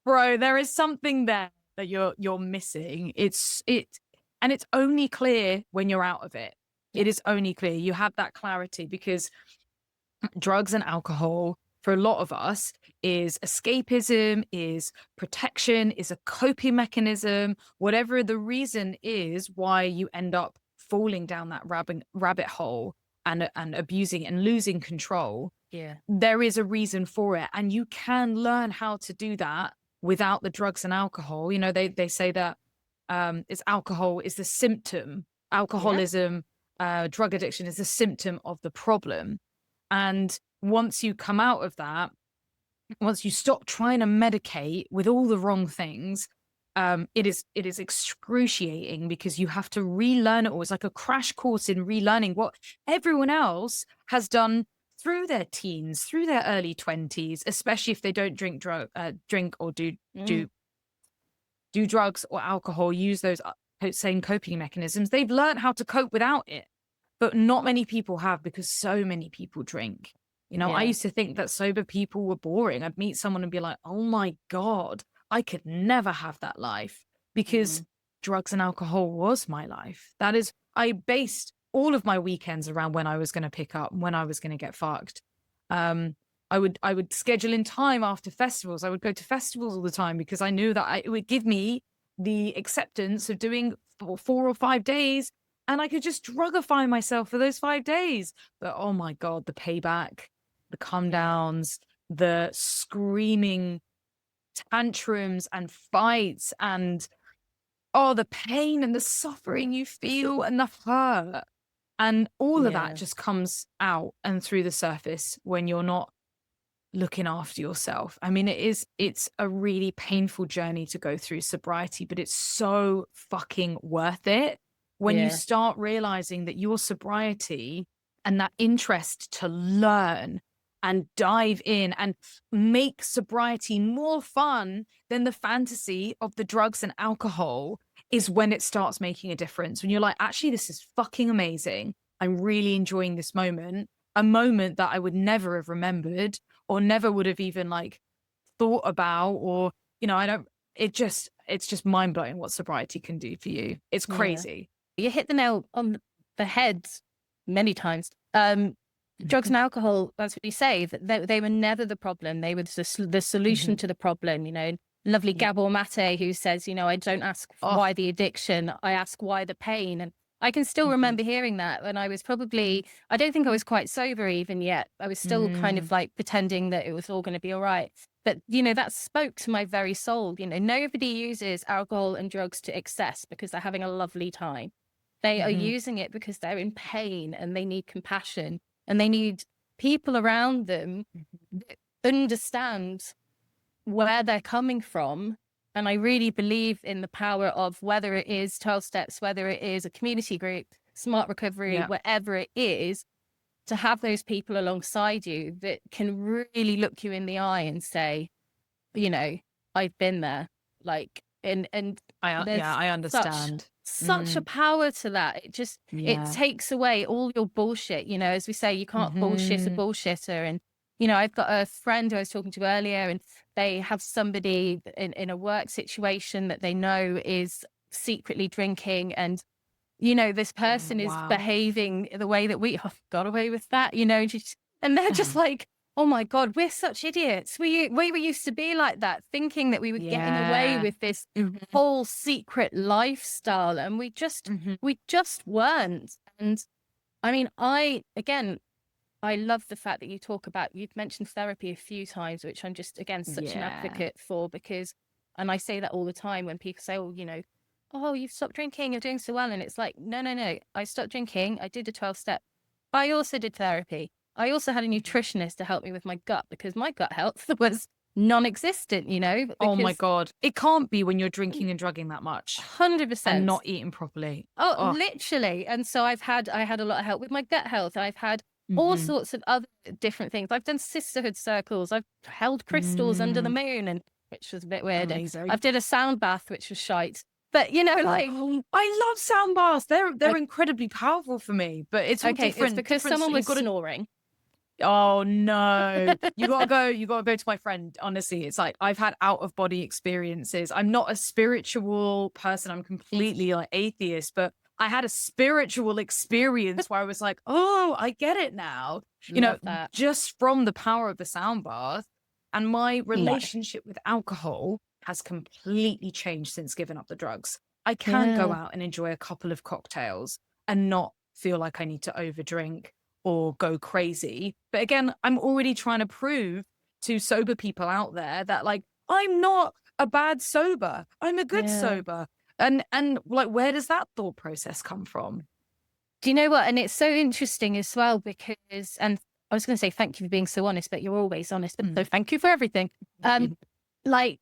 bro, there is something there that you're missing. And it's only clear when you're out of it. It is only clear. You have that clarity, because drugs and alcohol, for a lot of us, is escapism, is protection, is a coping mechanism, whatever the reason is why you end up falling down that rabbit hole and abusing and losing control. There is a reason for it, and you can learn how to do that without the drugs and alcohol. You know, they say that it's alcohol is the symptom. Alcoholism, drug addiction is a symptom of the problem. And once you come out of that, once you stop trying to medicate with all the wrong things, it is excruciating, because you have to relearn it all. It's like a crash course in relearning what everyone else has done through their teens, through their early 20s, especially if they don't drink or do drugs or alcohol, use those same coping mechanisms. They've learned how to cope without it, but not many people have, because so many people drink. You know, I used to think that sober people were boring. I'd meet someone and be like, oh my God, I could never have that life because drugs and alcohol was my life. That is, I based all of my weekends around when I was going to pick up and when I was going to get fucked. I would schedule in time after festivals. I would go to festivals all the time because I knew that it would give me the acceptance of doing 4 or 5 days, and I could just drugify myself for those 5 days. But oh my God, the payback, the come downs, the screaming tantrums and fights, and the pain and the suffering you feel and the hurt. And all of that just comes out and through the surface when you're not looking after yourself. I mean, it's a really painful journey to go through sobriety, but it's so fucking worth it when you start realizing that your sobriety and that interest to learn and dive in and make sobriety more fun than the fantasy of the drugs and alcohol is when it starts making a difference. When you're like, actually, this is fucking amazing. I'm really enjoying this moment, a moment that I would never have remembered or never would have even like thought about, or, it's just mind blowing what sobriety can do for you. It's crazy. You hit the nail on the head many times. Drugs and alcohol, that's what you say, that they were never the problem. They were the solution to the problem. Lovely Gabor Mate, who says, I don't ask why the addiction, I ask why the pain. And I can still remember hearing that when I was probably, I don't think I was quite sober even yet. I was still kind of like pretending that it was all going to be all right. But, that spoke to my very soul. Nobody uses alcohol and drugs to excess because they're having a lovely time. They are using it because they're in pain and they need compassion and they need people around them that understand where they're coming from. And I really believe in the power of, whether it is 12 steps, whether it is a community group, smart recovery, whatever it is, to have those people alongside you that can really look you in the eye and say, I've been there. Like, and I understand. Such a power to that. It takes away all your bullshit. As we say, you can't bullshit a bullshitter. And I've got a friend who I was talking to earlier, and they have somebody in a work situation that they know is secretly drinking, and this person is behaving the way that we got away with that, and they're just like, oh my God, we're such idiots. We were used to be like that, thinking that we were getting away with this whole secret lifestyle, and we just weren't. And I mean, I love the fact that you talk about, you've mentioned therapy a few times, which I'm just, again, such an advocate for, because, and I say that all the time when people say, oh, you've stopped drinking, you're doing so well. And it's like, no. I stopped drinking. I did a 12-step. I also did therapy. I also had a nutritionist to help me with my gut, because my gut health was non-existent, Oh my God. It can't be when you're drinking and drugging that much. 100%. And not eating properly. Oh, literally. And so I had a lot of help with my gut health. I've had all sorts of other different things. I've done sisterhood circles. I've held crystals under the moon, and which was a bit weird. I've did a sound bath, which was shite. But like, I love sound baths. They're incredibly powerful for me. But it's all different. It's because someone was snoring. Oh no. You gotta go to my friend. Honestly, it's like, I've had out of body experiences. I'm not a spiritual person. I'm completely like atheist, but I had a spiritual experience where I was like, oh, I get it now. Just from the power of the sound bath. And my relationship with alcohol has completely changed since giving up the drugs. I can go out and enjoy a couple of cocktails and not feel like I need to overdrink or go crazy. But again, I'm already trying to prove to sober people out there that, like, I'm not a bad sober. I'm a good sober. And like, where does that thought process come from? Do you know what? And it's so interesting as well, because, and I was going to say thank you for being so honest, but you're always honest. So thank you for everything. Like,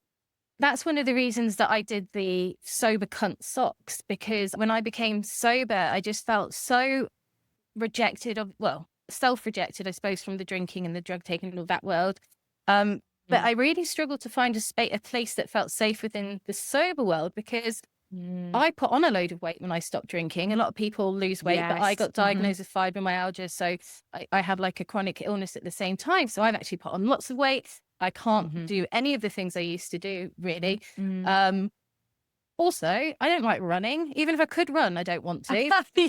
that's one of the reasons that I did the sober cunt socks, because when I became sober, I just felt so rejected self-rejected, I suppose, from the drinking and the drug taking and all that world. But I really struggled to find a place that felt safe within the sober world, because I put on a load of weight when I stopped drinking. A lot of people lose weight, but I got diagnosed with fibromyalgia. So I have like a chronic illness at the same time. So I've actually put on lots of weight. I can't Mhm. do any of the things I used to do, really. Mm. Also, I don't like running. Even if I could run, I don't want to.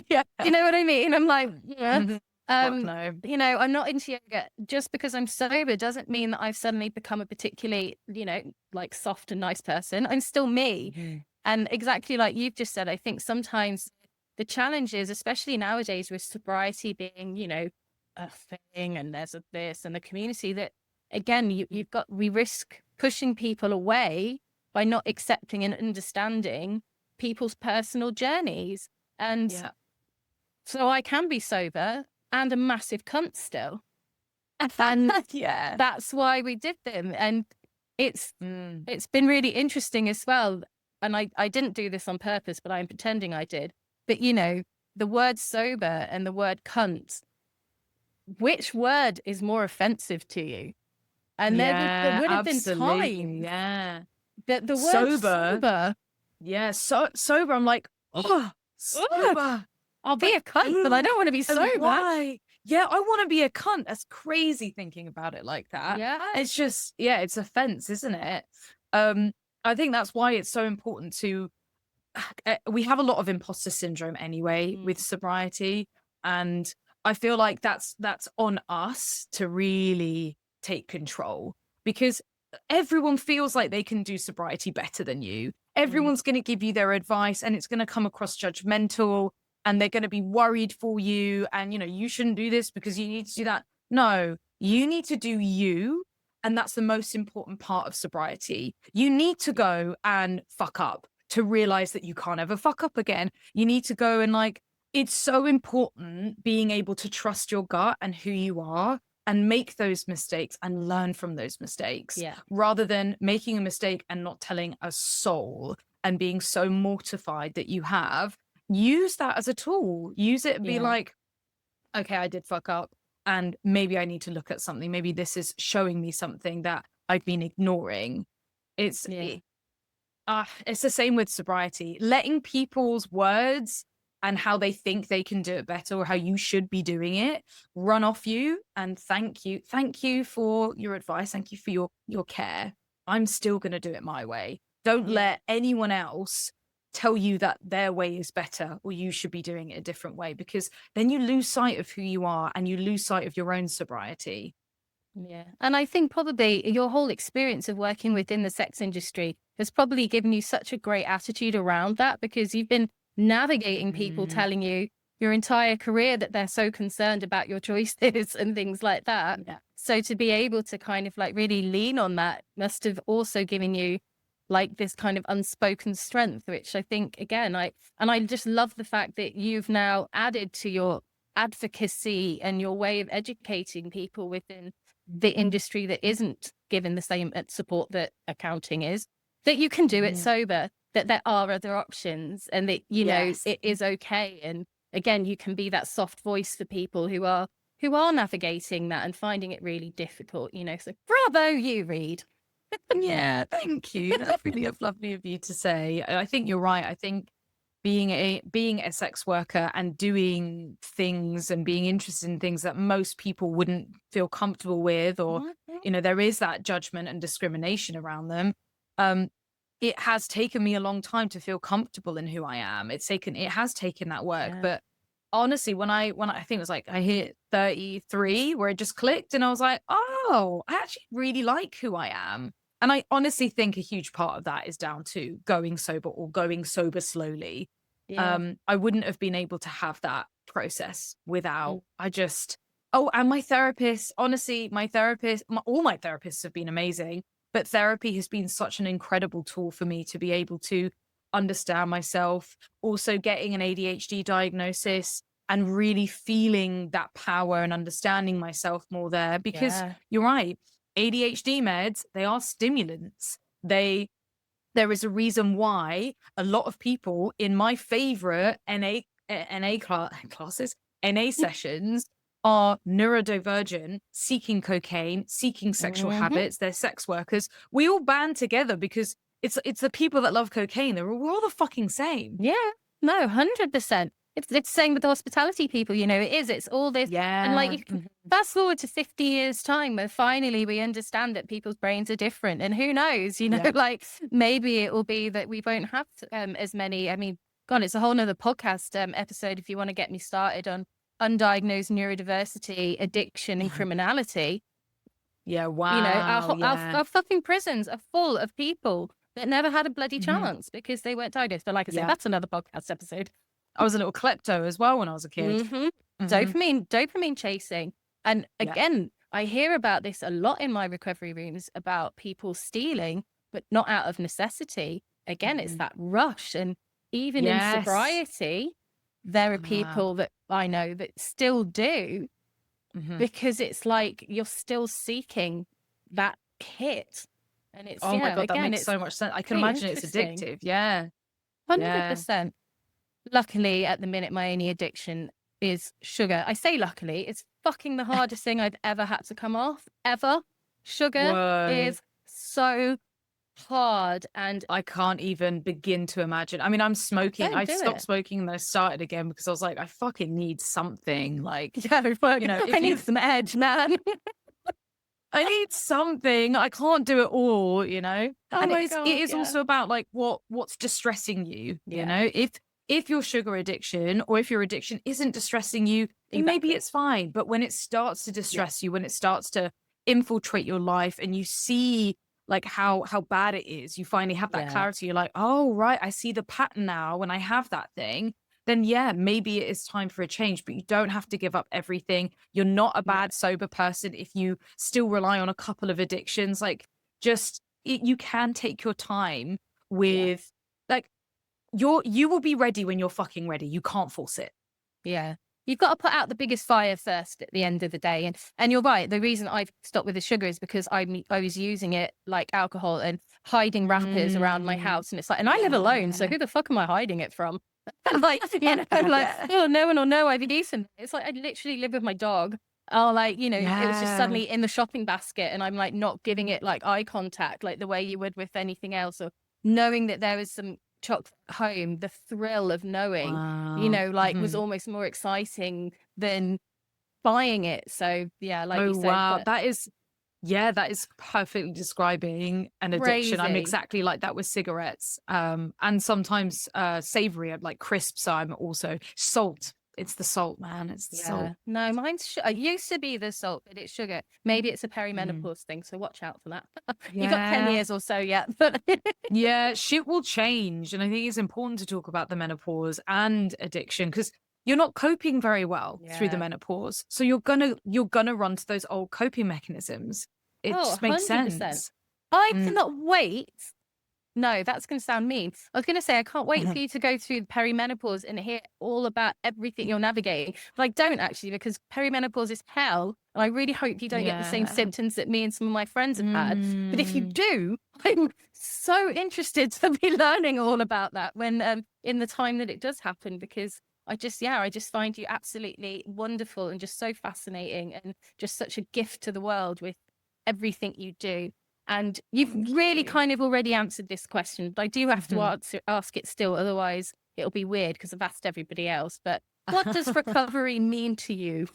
Yeah. You know what I mean? I'm like, yeah. Mhm. Fuck no. You know, I'm not into yoga. Just because I'm sober doesn't mean that I've suddenly become a particularly, you know, like soft and nice person. I'm still me. Mhm. And exactly like you've just said, I think sometimes the challenge is, especially nowadays with sobriety being, you know, a thing, and there's this and the community, that again, we risk pushing people away by not accepting and understanding people's personal journeys. And Yeah. so I can be sober and a massive cunt still. And Yeah. that's why we did them. And it's Mm. it's been really interesting as well. And I didn't do this on purpose, but I'm pretending I did. But you know, the word sober and the word cunt, which word is more offensive to you? And there Yeah, would have been absolutely. times Yeah. that the word Sober. sober, Yeah. Sober. I'm like, oh, ugh, sober. I'll be Like, a cunt, but I don't want to be and sober. why? Yeah, I want to be a cunt. That's crazy thinking about it like that. Yeah. It's just, yeah, it's offense, isn't it? I think that's why it's so important to we have a lot of imposter syndrome anyway with sobriety, and I feel like that's on us to really take control, because everyone feels like they can do sobriety better than you. Everyone's going to give you their advice, and it's going to come across judgmental, and they're going to be worried for you, and you know, you shouldn't do this because you need to do that. No, you need to do you, and that's the most important part of sobriety. You need to go and fuck up to realize that you can't ever fuck up again. You need to go and like, it's so important being able to trust your gut and who you are and make those mistakes and learn from those mistakes, Yeah. rather than making a mistake and not telling a soul and being so mortified that you have. Use that as a tool. Use it and be Yeah. like, okay, I did fuck up, and maybe I need to look at something. Maybe this is showing me something that I've been ignoring. It's Yeah. it's the same with sobriety. Letting people's words and how they think they can do it better, or how you should be doing it, run off you. And thank you for your advice. Thank you for your care. I'm still going to do it my way. Don't Yeah. let anyone else tell you that their way is better or you should be doing it a different way, because then you lose sight of who you are and you lose sight of your own sobriety. Yeah. And I think probably your whole experience of working within the sex industry has probably given you such a great attitude around that, because you've been navigating people Mm, telling you your entire career that they're so concerned about your choices and things like that. yeah. So to be able to kind of like really lean on that must have also given you like this kind of unspoken strength, which I think, again, I just love the fact that you've now added to your advocacy and your way of educating people within the industry that isn't given the same support that accounting is, that you can do it Yeah. sober, that there are other options, and that, you know, Yes. it is okay. And again, you can be that soft voice for people who are navigating that and finding it really difficult, you know. So bravo you, Reed. Yeah, thank you. That's really lovely of you to say. I think you're right. I think being a sex worker and doing things and being interested in things that most people wouldn't feel comfortable with, or you know, there is that judgment and discrimination around them. It has taken me a long time to feel comfortable in who I am. It has taken that work, Yeah. but honestly, when I think it was like I hit 33 where it just clicked, and I was like, oh, I actually really like who I am. And I honestly think a huge part of that is down to going sober, or going sober slowly. Yeah. I wouldn't have been able to have that process Mm. without, and my therapist, honestly, all my therapists have been amazing, but therapy has been such an incredible tool for me to be able to understand myself. Also getting an ADHD diagnosis and really feeling that power and understanding myself more there, because Yeah. you're right. ADHD meds, they are stimulants. There is a reason why a lot of people in my favorite classes, NA sessions, are neurodivergent, seeking cocaine, seeking sexual Mhm. habits. They're sex workers. We all band together because it's the people that love cocaine. We're all the fucking same. Yeah. No, 100%. It's the same with the hospitality people, you know, it's all this. And like, Yeah. you can fast forward to 50 years time where finally we understand that people's brains are different, and who knows, you know, Yeah. like maybe it will be that we won't have as many. I mean, God, it's a whole nother podcast episode if you want to get me started on undiagnosed neurodiversity, addiction, and criminality. Yeah. You know, Wow. Yeah. our fucking prisons are full of people that never had a bloody Mhm. chance because they weren't diagnosed. But like I said, Yeah. that's another podcast episode. I was a little klepto as well when I was a kid. Hmm. Mhm. Dopamine chasing. And Yeah. again, I hear about this a lot in my recovery rooms about people stealing, but not out of necessity. Again, it's Mhm. that rush. And even in Yes. sobriety, there are Wow. people that I know that still do, Mhm. because it's like you're still seeking that hit. And it's, Oh my God, that again, makes it's so much sense. I can pretty imagine it's interesting. addictive. Yeah. Yeah. 100%. Luckily, at the minute, my only addiction is sugar. I say luckily, it's fucking the hardest thing I've ever had to come off, ever. Sugar Whoa. is so hard. And I can't even begin to imagine. I mean, I'm smoking. don't I do stopped it. smoking and then I started again because I was like, I fucking need something. Like, Yeah, fuck. you know, I if you, need some edge, man. I need something. I can't do it all, you know? Oh And my it God, is yeah. also about like what's distressing you, you Yeah. know? If your sugar addiction or if your addiction isn't distressing you, then maybe Exactly. it's fine. But when it starts to distress you, when it starts to infiltrate your life and you see like how bad it is, you finally have that Yeah. clarity. You're like, oh right, I see the pattern now when I have that thing. Then yeah, maybe it is time for a change, but you don't have to give up everything. You're not a bad sober person if you still rely on a couple of addictions. Like just you can take your time with like you will be ready when you're fucking ready. You can't force it. Yeah. You've got to put out the biggest fire first at the end of the day. And you're right. The reason I've stopped with the sugar is because I was using it like alcohol and hiding wrappers around my house. And it's like, and I live alone. So who the fuck am I hiding it from? And like, you know, like, oh, no one will know I've eaten it. It's like I literally live with my dog. Oh, like, you know, it was just Yeah. suddenly in the shopping basket and I'm like not giving it like eye contact, like the way you would with anything else, or knowing that there was some chocolate at home, the thrill of knowing, you Wow. know, like was Mhm. almost more exciting than buying it. So yeah, like you Oh said, wow. but That is perfectly describing an addiction. I'm crazy. exactly like that with cigarettes. And sometimes savory, like crisps. I'm also salt. It's the salt, man. It's the salt. Yeah. No, mine's it used to be the salt, but it's sugar. Maybe it's a Mm. perimenopause thing, so watch out for that. You've got 10 Yeah. years or so yet. But Yeah, shit will change. And I think it's important to talk about the menopause and addiction because you're not coping very well through the yeah. menopause. So you're gonna run to those old coping mechanisms. It Oh, just makes 100%. sense. I Mm. cannot wait. No, that's going to sound mean. I was going to say, I can't wait for you to go through perimenopause and hear all about everything you're navigating. But I don't actually, because perimenopause is hell. And I really hope you don't get the same Yeah. symptoms that me and some of my friends have had. But if you Mm. do, I'm so interested to be learning all about that when in the time that it does happen, because I just find you absolutely wonderful and just so fascinating and just such a gift to the world with everything you do. And you've Thank really you. kind of already answered this question, but I do have to Mhm. ask it still. Otherwise, it'll be weird because I've asked everybody else. But what does recovery mean to you?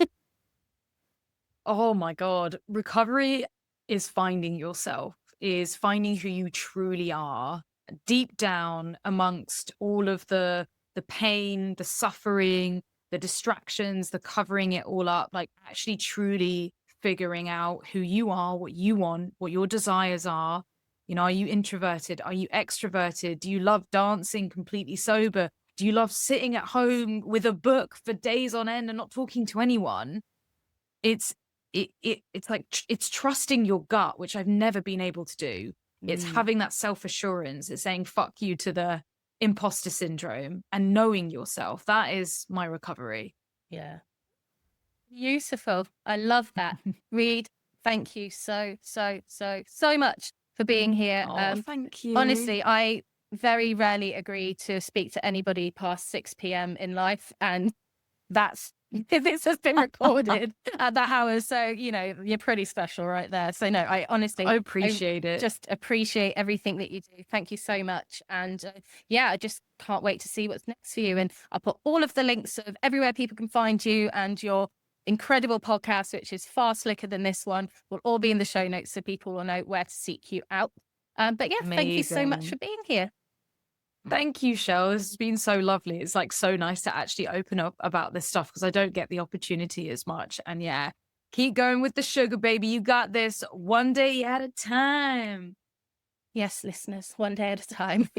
Oh my God. Recovery is finding yourself, is finding who you truly are deep down amongst all of the pain, the suffering, the distractions, the covering it all up, like actually truly figuring out who you are, what you want, what your desires are. You know, are you introverted? Are you extroverted? Do you love dancing completely sober? Do you love sitting at home with a book for days on end and not talking to anyone? It's it's like it's trusting your gut, which I've never been able to do. It's Mm, having that self-assurance. It's saying fuck you to the imposter syndrome and knowing yourself. That is my recovery. yeah. Beautiful. I love that. Reed, thank you so much for being here. Oh, thank you. Honestly, I very rarely agree to speak to anybody past 6 p.m. in life. And that's because this has been recorded at that hour. So, you're pretty special right there. So no, I honestly, I appreciate it. just appreciate everything that you do. Thank you so much. And I just can't wait to see what's next for you. And I'll put all of the links of everywhere people can find you and your incredible podcast, which is far slicker than this one, will all be in the show notes so people will know where to seek you out. But yeah, thank you so much Amazing. for being here. Thank you, Shell. This has been so lovely. It's like so nice to actually open up about this stuff because I don't get the opportunity as much. And yeah, keep going with the sugar, baby. You got this, one day at a time. Yes, listeners, one day at a time.